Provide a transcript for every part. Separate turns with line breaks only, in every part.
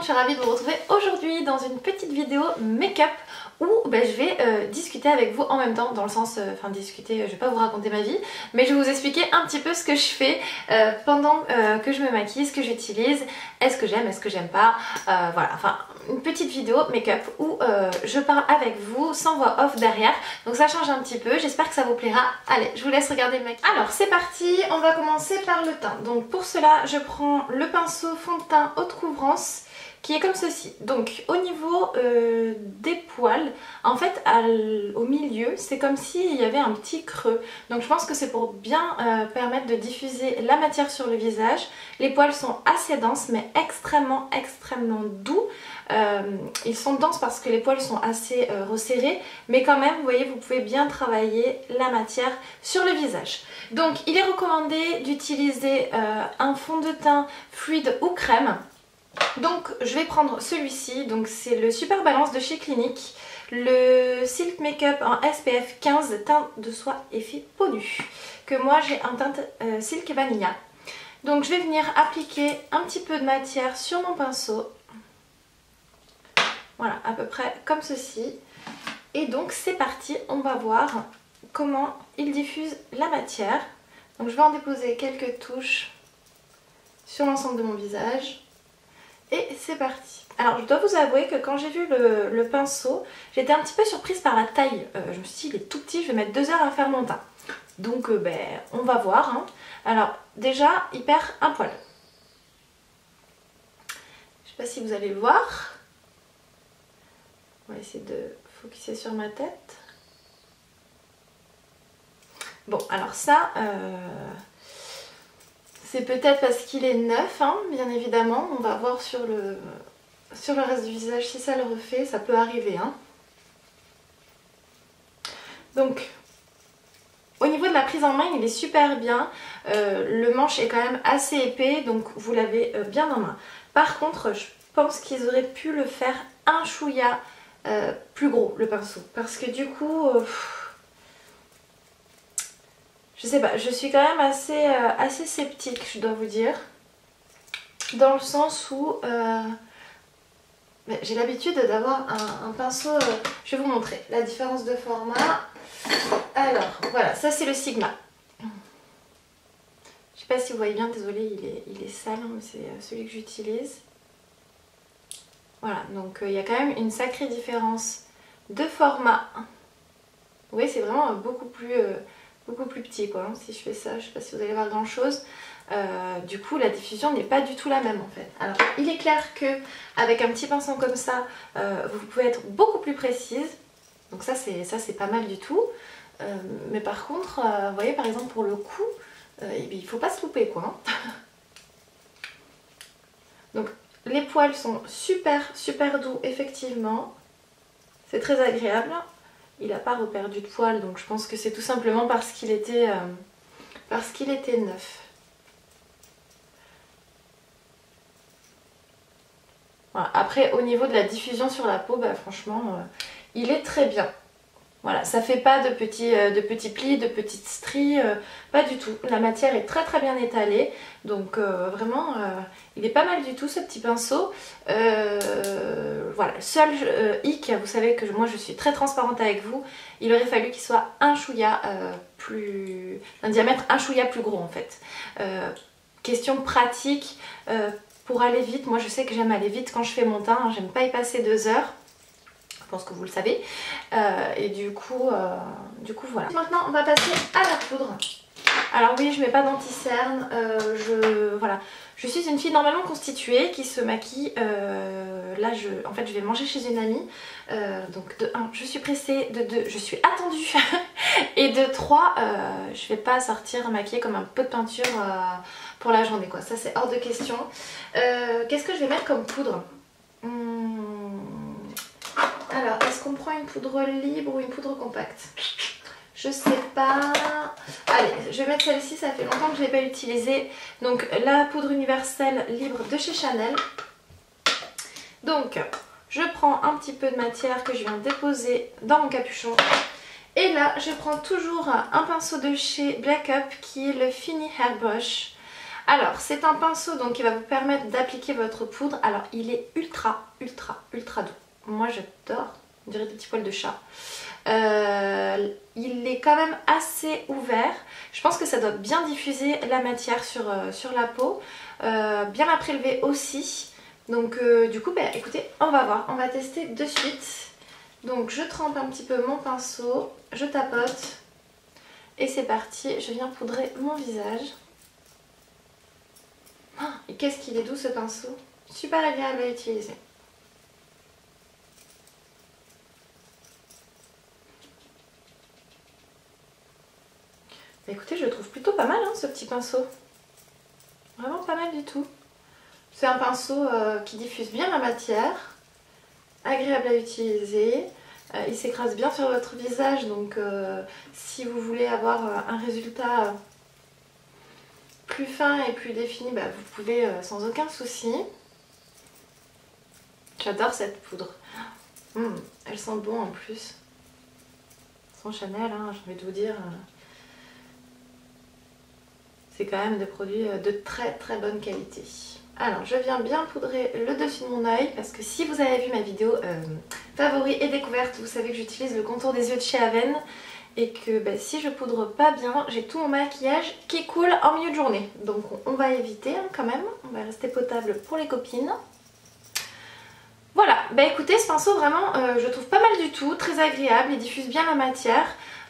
suis ravie de vous retrouver aujourd'hui dans une petite vidéo make-up où je vais discuter avec vous en même temps, dans le sens, discuter, je vais pas vous raconter ma vie, mais je vais vous expliquer un petit peu ce que je fais pendant que je me maquille, ce que j'utilise, est-ce que j'aime pas, voilà, enfin une petite vidéo make-up où je parle avec vous sans voix off derrière, donc ça change un petit peu, j'espère que ça vous plaira. Allez, je vous laisse regarder le make-up. Alors c'est parti, on va commencer par le teint. Donc pour cela, je prends le pinceau fond de teint haute couvrance qui est comme ceci. Donc au niveau des poils, en fait au milieu c'est comme s'il y avait un petit creux. Donc je pense que c'est pour bien permettre de diffuser la matière sur le visage. Les poils sont assez denses mais extrêmement doux. Ils sont denses parce que les poils sont assez resserrés, mais quand même vous voyez, vous pouvez bien travailler la matière sur le visage. Donc il est recommandé d'utiliser un fond de teint fluide ou crème. Donc je vais prendre celui-ci, donc c'est le Super Balance de chez Clinique, le Silk Makeup en SPF 15 teint de soie effet peau nue, que moi j'ai un teint Silk Vanilla. Donc je vais venir appliquer un petit peu de matière sur mon pinceau, voilà, à peu près comme ceci. Et donc c'est parti, on va voir comment il diffuse la matière. Donc je vais en déposer quelques touches sur l'ensemble de mon visage. Et c'est parti. Alors je dois vous avouer que quand j'ai vu le pinceau, j'étais un petit peu surprise par la taille. Je me suis dit, il est tout petit, je vais mettre 2 heures à faire mon teint. Donc on va voir. Hein. Alors déjà, il perd un poil. Je sais pas si vous allez le voir. On va essayer de focuser sur ma tête. Bon, alors ça... c'est peut-être parce qu'il est neuf, hein, bien évidemment. On va voir sur le reste du visage si ça le refait, ça peut arriver. Hein. Donc, au niveau de la prise en main, il est super bien. Le manche est quand même assez épais, donc vous l'avez bien en main. Par contre, je pense qu'ils auraient pu le faire un chouïa plus gros, le pinceau. Parce que du coup... je sais pas, je suis quand même assez sceptique, je dois vous dire. Dans le sens où j'ai l'habitude d'avoir un pinceau... je vais vous montrer la différence de format. Alors, voilà, ça c'est le Sigma. Je sais pas si vous voyez bien, désolée, il est sale, mais c'est celui que j'utilise. Voilà, donc il y a quand même une sacrée différence de format. Vous voyez, c'est vraiment beaucoup plus petit quoi, si je fais ça, je sais pas si vous allez voir grand chose. Du coup la diffusion n'est pas du tout la même en fait. Alors il est clair que avec un petit pinceau comme ça, vous pouvez être beaucoup plus précise. Donc ça c'est pas mal du tout. Mais par contre, vous voyez par exemple pour le cou, il faut pas se louper quoi. Hein. Donc les poils sont super doux effectivement. C'est très agréable. Il n'a pas reperdu de poils, donc je pense que c'est tout simplement parce qu'il était neuf. Voilà. Après, au niveau de la diffusion sur la peau, franchement, il est très bien. Voilà, ça fait pas de petits plis, de petites stries, pas du tout. La matière est très bien étalée, donc vraiment, il est pas mal du tout ce petit pinceau. Voilà, seul hic, vous savez que moi je suis très transparente avec vous, il aurait fallu qu'il soit un chouïa un diamètre un chouïa plus gros en fait. Question pratique, pour aller vite, moi je sais que j'aime aller vite quand je fais mon teint, hein, j'aime pas y passer 2 heures. Je pense que vous le savez. Et du coup voilà. Maintenant on va passer à la poudre. Alors oui, je mets pas d'anti-cerne, voilà. Je suis une fille normalement constituée qui se maquille. Là en fait je vais manger chez une amie. Donc de 1, je suis pressée, de 2, je suis attendue. Et de 3, je vais pas sortir maquillée comme un pot de peinture pour la journée quoi. Ça c'est hors de question. Qu'est-ce que je vais mettre comme poudre? Alors, est-ce qu'on prend une poudre libre ou une poudre compacte? Je sais pas. Allez, je vais mettre celle-ci, ça fait longtemps que je ne l'ai pas utilisée. Donc, la poudre universelle libre de chez Chanel. Donc, je prends un petit peu de matière que je viens déposer dans mon capuchon. Et là, je prends toujours un pinceau de chez Black Up qui est le Fini Hairbrush. Alors c'est un pinceau donc qui va vous permettre d'appliquer votre poudre. Alors il est ultra doux. Moi j'adore, on dirait des petits poils de chat. Il est quand même assez ouvert. Je pense que ça doit bien diffuser la matière sur la peau. Bien la prélever aussi. Donc du coup écoutez, on va voir, on va tester de suite. Donc je trempe un petit peu mon pinceau, je tapote et c'est parti, je viens poudrer mon visage. Oh, et qu'est-ce qu'il est doux ce pinceau, super agréable à utiliser. Écoutez, je le trouve plutôt pas mal ce petit pinceau, vraiment pas mal du tout. C'est un pinceau qui diffuse bien la matière, agréable à utiliser. Il s'écrase bien sur votre visage, donc si vous voulez avoir un résultat plus fin et plus défini, vous pouvez sans aucun souci. J'adore cette poudre. Elle sent bon en plus. Sans Chanel, hein, j'ai envie de vous dire. C'est quand même des produits de très bonne qualité. Alors je viens bien poudrer le dessus de mon œil parce que si vous avez vu ma vidéo favoris et découverte, vous savez que j'utilise le contour des yeux de chez Aven et que si je poudre pas bien, j'ai tout mon maquillage qui coule en milieu de journée. Donc on va éviter quand même, on va rester potable pour les copines. Voilà, écoutez, ce pinceau vraiment je le trouve pas mal du tout, très agréable, il diffuse bien la matière.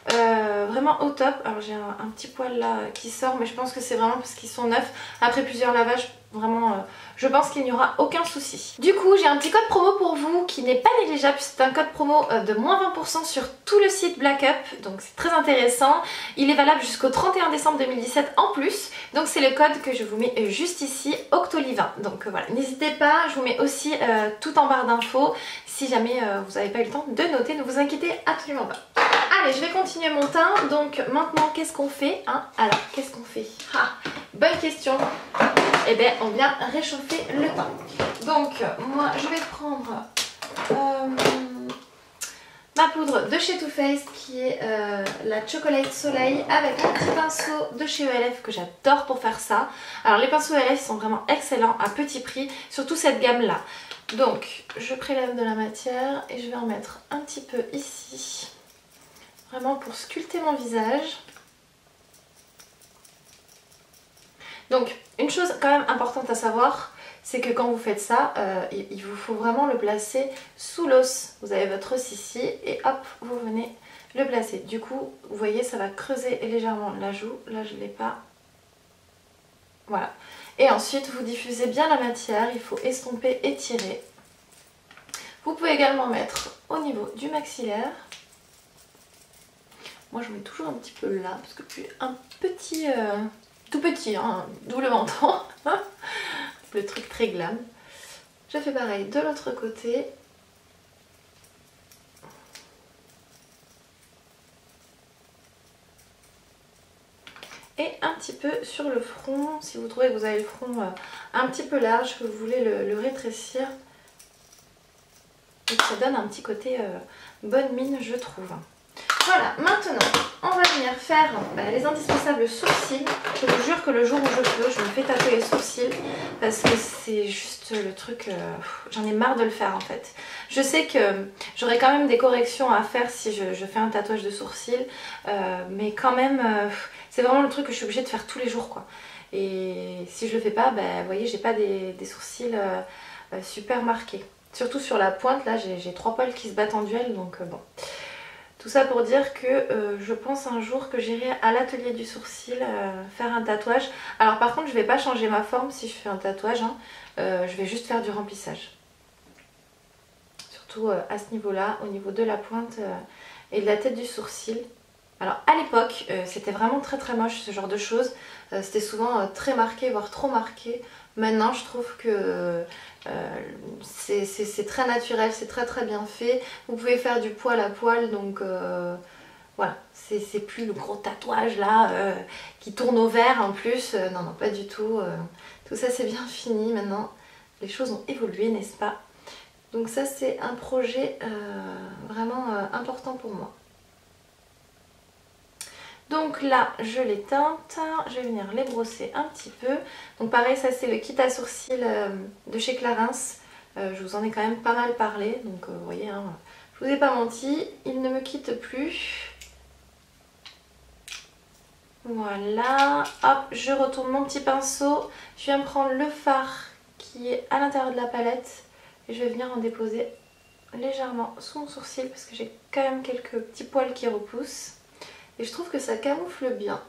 Vraiment au top. Alors j'ai un petit poil là qui sort, mais je pense que c'est vraiment parce qu'ils sont neufs. Après plusieurs lavages, vraiment je pense qu'il n'y aura aucun souci. Du coup j'ai un petit code promo pour vous qui n'est pas négligeable. C'est un code promo de moins 20% sur tout le site Black Up, donc c'est très intéressant. Il est valable jusqu'au 31 décembre 2017 en plus. Donc c'est le code que je vous mets juste ici, Octolivin. Donc voilà, n'hésitez pas, je vous mets aussi tout en barre d'infos. Si jamais vous n'avez pas eu le temps de noter, ne vous inquiétez absolument pas. Allez, je vais continuer mon teint. Donc maintenant, qu'est-ce qu'on fait Alors, qu'est-ce qu'on fait bonne question. Eh bien, on vient réchauffer le teint. Donc, moi, je vais prendre ma poudre de chez Too Faced qui est la Chocolate Soleil avec un petit pinceau de chez ELF que j'adore pour faire ça. Alors, les pinceaux ELF sont vraiment excellents à petit prix, surtout cette gamme-là. Donc, je prélève de la matière et je vais en mettre un petit peu ici. Vraiment pour sculpter mon visage. Donc une chose quand même importante à savoir, c'est que quand vous faites ça, il vous faut vraiment le placer sous l'os. Vous avez votre os ici et hop, vous venez le placer. Du coup, vous voyez, ça va creuser légèrement la joue. Là, je ne l'ai pas. Voilà. Et ensuite, vous diffusez bien la matière. Il faut estomper et tirer. Vous pouvez également mettre au niveau du maxillaire. Moi je mets toujours un petit peu là parce que puis un petit, tout petit, d'où le menton, le truc très glam. Je fais pareil de l'autre côté. Et un petit peu sur le front, si vous trouvez que vous avez le front un petit peu large, que vous voulez le rétrécir. Et que ça donne un petit côté bonne mine je trouve. Voilà, maintenant on va venir faire les indispensables sourcils. Je vous jure que le jour où je peux, je me fais tatouer les sourcils parce que c'est juste le truc, j'en ai marre de le faire en fait. Je sais que j'aurai quand même des corrections à faire si je fais un tatouage de sourcils, mais quand même c'est vraiment le truc que je suis obligée de faire tous les jours quoi. Et si je le fais pas, vous voyez, j'ai pas des sourcils super marqués. Surtout sur la pointe, là j'ai 3 poils qui se battent en duel, donc bon. Tout ça pour dire que je pense un jour que j'irai à l'atelier du sourcil faire un tatouage. Alors par contre je vais pas changer ma forme si je fais un tatouage, je vais juste faire du remplissage. Surtout à ce niveau-là, au niveau de la pointe et de la tête du sourcil. Alors à l'époque c'était vraiment très moche ce genre de choses, c'était souvent très marqué, voire trop marqué. Maintenant je trouve que c'est très naturel, c'est très bien fait. Vous pouvez faire du poil à poil, donc voilà, c'est plus le gros tatouage là qui tourne au vert en plus. Non, pas du tout. Tout ça c'est bien fini maintenant. Les choses ont évolué, n'est-ce pas? Donc ça c'est un projet vraiment important pour moi. Donc là, je les teinte, je vais venir les brosser un petit peu. Donc pareil, ça c'est le kit à sourcils de chez Clarins. Je vous en ai quand même pas mal parlé, donc vous voyez, hein, je vous ai pas menti, il ne me quitte plus. Voilà, hop, je retourne mon petit pinceau. Je viens prendre le fard qui est à l'intérieur de la palette et je vais venir en déposer légèrement sous mon sourcil parce que j'ai quand même quelques petits poils qui repoussent. Et je trouve que ça camoufle bien.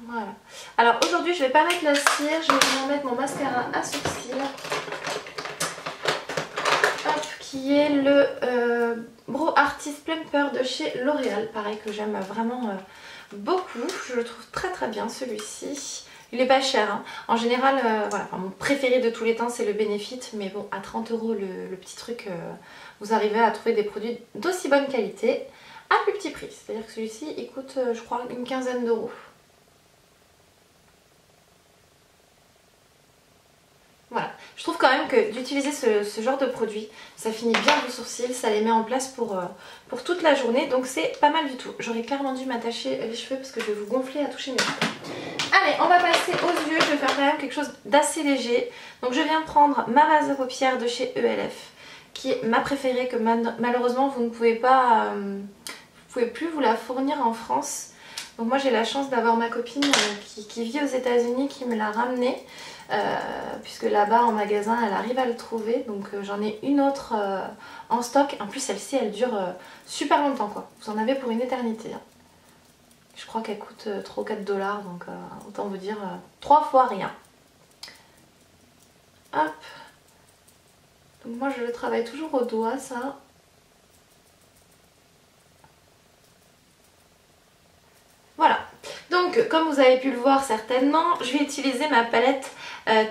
Voilà. Alors aujourd'hui je vais pas mettre la cire, je vais venir mettre mon mascara à sourcils. Hop, qui est le Brow Artist Plumper de chez L'Oréal. Pareil que j'aime vraiment beaucoup. Je le trouve très très bien celui-ci. Il est pas cher, hein. En général, voilà, enfin, mon préféré de tous les temps c'est le Benefit. Mais bon, à 30 € le petit truc, vous arrivez à trouver des produits d'aussi bonne qualité à plus petit prix. C'est-à-dire que celui-ci il coûte je crois une quinzaine d'euros. Voilà, je trouve quand même que d'utiliser ce genre de produit, ça finit bien vos sourcils, ça les met en place pour toute la journée, donc c'est pas mal du tout. J'aurais clairement dû m'attacher les cheveux parce que je vais vous gonfler à toucher mes cheveux. Allez, on va passer aux yeux, je vais faire quand même quelque chose d'assez léger. Donc je viens prendre ma base de paupières de chez ELF, qui est ma préférée, que malheureusement vous ne pouvez pas, vous pouvez plus vous la fournir en France. Donc moi j'ai la chance d'avoir ma copine qui vit aux États-Unis qui me l'a ramenée. Puisque là-bas en magasin elle arrive à le trouver, donc j'en ai une autre en stock. En plus celle-ci elle dure super longtemps quoi, vous en avez pour une éternité, hein. Je crois qu'elle coûte 3 ou 4 $, donc autant vous dire 3 fois rien. Hop, donc moi je le travaille toujours au doigt ça. Voilà, donc comme vous avez pu le voir certainement, je vais utiliser ma palette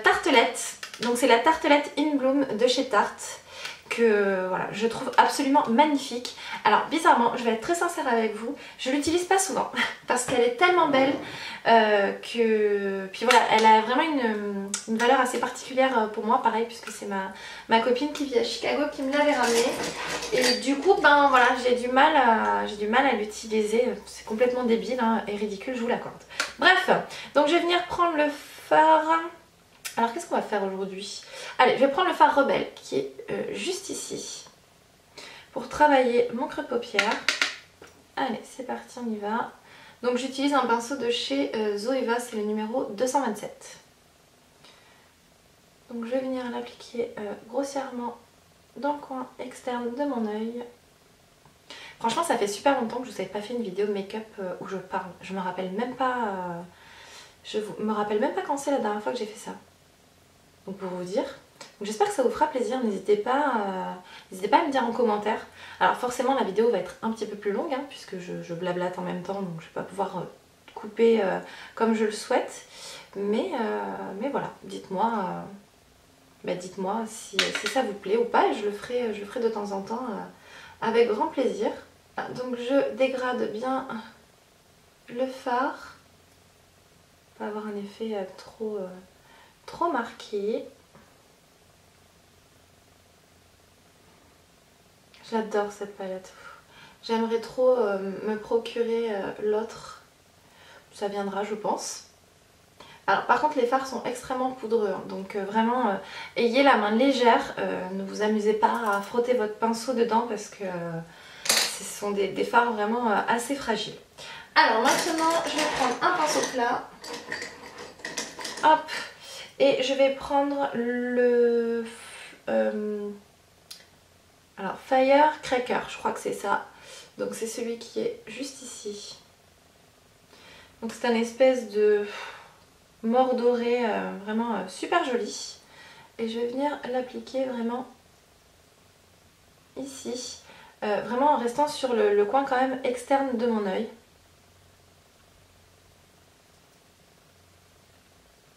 Tartelette. Donc c'est la Tartelette In Bloom de chez Tarte, que voilà, je trouve absolument magnifique. Alors bizarrement, je vais être très sincère avec vous, je l'utilise pas souvent parce qu'elle est tellement belle puis voilà, elle a vraiment une valeur assez particulière pour moi, pareil puisque c'est ma copine qui vit à Chicago qui me l'avait ramenée. Et du coup, ben voilà, j'ai du mal à l'utiliser, c'est complètement débile hein, et ridicule, je vous l'accorde. Bref, donc je vais venir prendre le fard. Alors qu'est-ce qu'on va faire aujourd'hui? Allez, je vais prendre le fard Rebelle qui est juste ici pour travailler mon creux de paupière. Allez, c'est parti, on y va. Donc j'utilise un pinceau de chez Zoeva, c'est le numéro 227. Donc je vais venir l'appliquer grossièrement dans le coin externe de mon œil. Franchement ça fait super longtemps que je vous avais pas fait une vidéo make-up où je parle. Je me rappelle même pas quand c'est la dernière fois que j'ai fait ça. Donc pour vous dire. J'espère que ça vous fera plaisir, n'hésitez pas à me dire en commentaire. Alors forcément la vidéo va être un petit peu plus longue hein, puisque je blablate en même temps, donc je vais pas pouvoir couper comme je le souhaite. Mais voilà, dites-moi si ça vous plaît ou pas, et je le ferai de temps en temps avec grand plaisir. Donc je dégrade bien le fard, pour pas avoir un effet trop marqué. J'adore cette palette. J'aimerais trop me procurer l'autre. Ça viendra je pense. Alors par contre les fards sont extrêmement poudreux. Hein, donc vraiment ayez la main légère. Ne vous amusez pas à frotter votre pinceau dedans parce que ce sont des fards vraiment assez fragiles. Alors maintenant je vais prendre un pinceau plat. Hop. Et je vais prendre le... alors Firecracker, je crois que c'est ça. Donc c'est celui qui est juste ici. Donc c'est un espèce de mort doré vraiment super joli. Et je vais venir l'appliquer vraiment ici. Vraiment en restant sur le coin quand même externe de mon œil.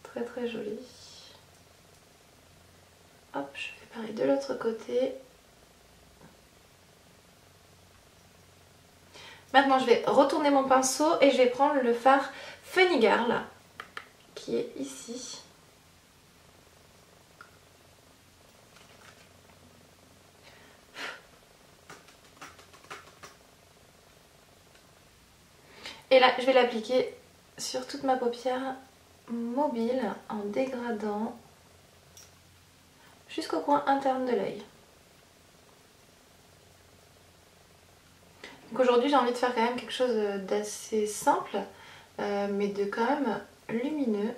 Très très joli. Hop, je fais pareil de l'autre côté. Maintenant je vais retourner mon pinceau et je vais prendre le fard Funny Girl qui est ici. Et là je vais l'appliquer sur toute ma paupière mobile en dégradant jusqu'au coin interne de l'œil. Donc aujourd'hui j'ai envie de faire quand même quelque chose d'assez simple mais de quand même lumineux.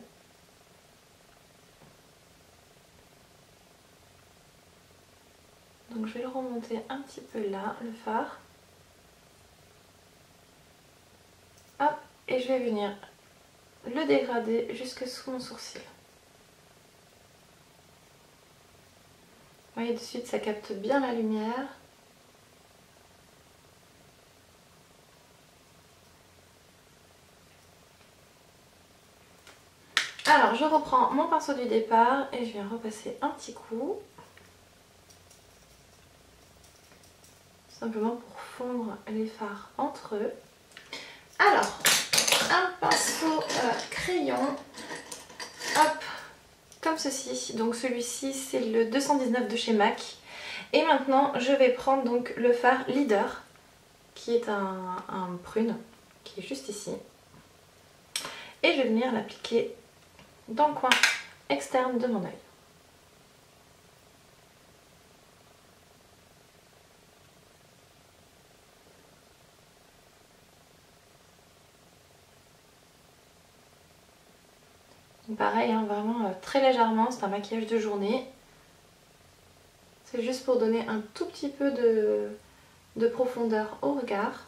Donc je vais le remonter un petit peu là, le fard. Hop, et je vais venir le dégrader jusque sous mon sourcil. Vous voyez de suite ça capte bien la lumière. Alors je reprends mon pinceau du départ et je viens repasser un petit coup. Simplement pour fondre les fards entre eux. Alors, un pinceau crayon, hop, comme ceci. Donc celui-ci c'est le 219 de chez MAC. Et maintenant je vais prendre donc le fard Leader, qui est un prune, qui est juste ici. Et je vais venir l'appliquer dans le coin externe de mon œil. Pareil, hein, vraiment très légèrement, c'est un maquillage de journée. C'est juste pour donner un tout petit peu de profondeur au regard.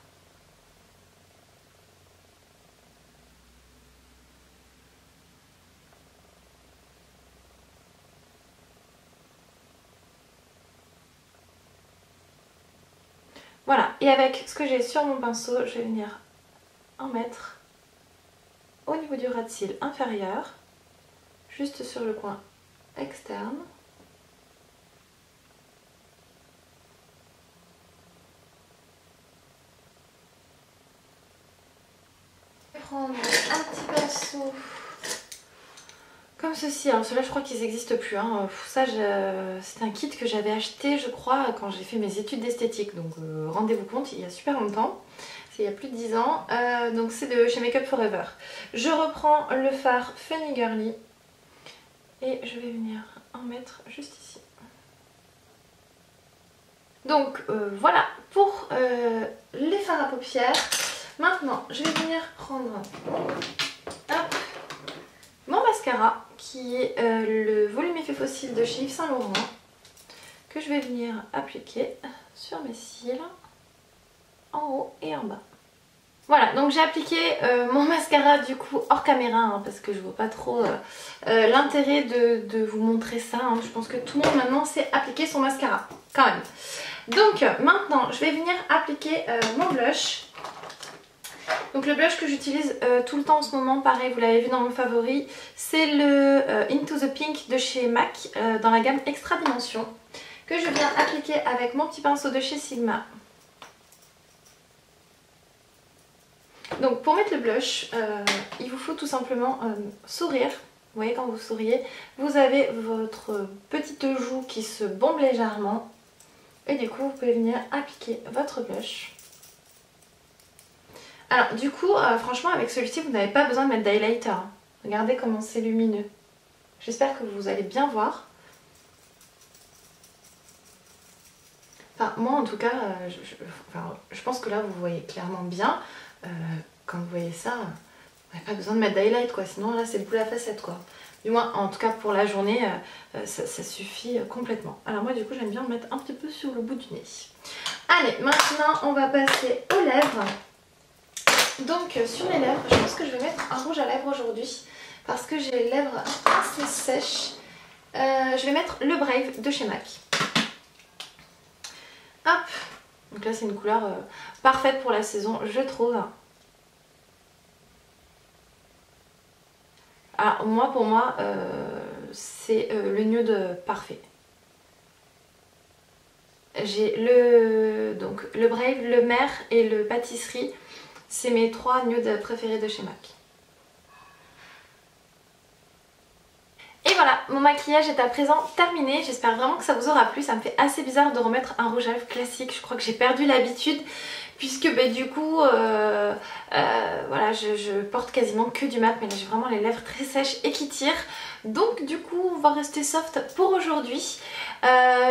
Voilà, et avec ce que j'ai sur mon pinceau, je vais venir en mettre au niveau du ras de cils inférieur, juste sur le coin externe. Je vais prendre un petit pinceau comme ceci. Alors ceux-là je crois qu'ils n'existent plus, hein. Ça c'est un kit que j'avais acheté je crois quand j'ai fait mes études d'esthétique, donc rendez-vous compte, il y a super longtemps, c'est il y a plus de 10 ans. Donc c'est de chez Make Up For Ever. Je reprends le fard Funny Girly et je vais venir en mettre juste ici. Donc voilà pour les fards à paupières. Maintenant je vais venir prendre hop, mon mascara qui est le Volume Effet Fossile de chez Yves Saint Laurent, que je vais venir appliquer sur mes cils en haut et en bas. Voilà, donc j'ai appliqué mon mascara du coup hors caméra, hein, parce que je vois pas trop l'intérêt de vous montrer ça, hein. Je pense que tout le monde maintenant sait appliquer son mascara quand même. Donc maintenant je vais venir appliquer mon blush. Donc le blush que j'utilise tout le temps en ce moment, pareil vous l'avez vu dans mon favori, c'est le Into the Pink de chez MAC dans la gamme Extra Dimension, que je viens appliquer avec mon petit pinceau de chez Sigma. Donc pour mettre le blush, il vous faut tout simplement sourire. Vous voyez quand vous souriez, vous avez votre petite joue qui se bombe légèrement. Et du coup vous pouvez venir appliquer votre blush. Alors du coup, franchement avec celui-ci vous n'avez pas besoin de mettre d'highlighter. Regardez comment c'est lumineux. J'espère que vous allez bien voir. Enfin moi en tout cas, je pense que là vous voyez clairement bien. Quand vous voyez ça, vous n'avez pas besoin de mettre d'highlight quoi. Sinon là c'est le boule à facettes quoi. Du moins en tout cas pour la journée, ça suffit complètement. Alors moi du coup j'aime bien en mettre un petit peu sur le bout du nez. Allez, maintenant on va passer aux lèvres. Donc sur les lèvres, je pense que je vais mettre un rouge à lèvres aujourd'hui parce que j'ai les lèvres assez sèches. Je vais mettre le Brave de chez MAC. Hop, donc là c'est une couleur parfaite pour la saison je trouve. Alors moi pour moi c'est le nude parfait. J'ai le Brave, le Mer et le Pâtisserie. C'est mes 3 nudes préférés de chez MAC. Et voilà, mon maquillage est à présent terminé. J'espère vraiment que ça vous aura plu. Ça me fait assez bizarre de remettre un rouge à lèvres classique. Je crois que j'ai perdu l'habitude puisque du coup voilà, je porte quasiment que du mat, mais là j'ai vraiment les lèvres très sèches et qui tirent. Donc du coup on va rester soft pour aujourd'hui.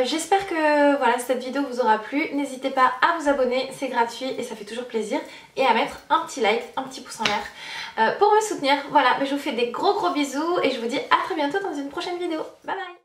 J'espère que voilà, cette vidéo vous aura plu. N'hésitez pas à vous abonner, c'est gratuit et ça fait toujours plaisir. Et à mettre un petit like, un petit pouce en l'air pour me soutenir. Voilà, mais je vous fais des gros bisous et je vous dis à très bientôt dans une prochaine vidéo. Bye bye.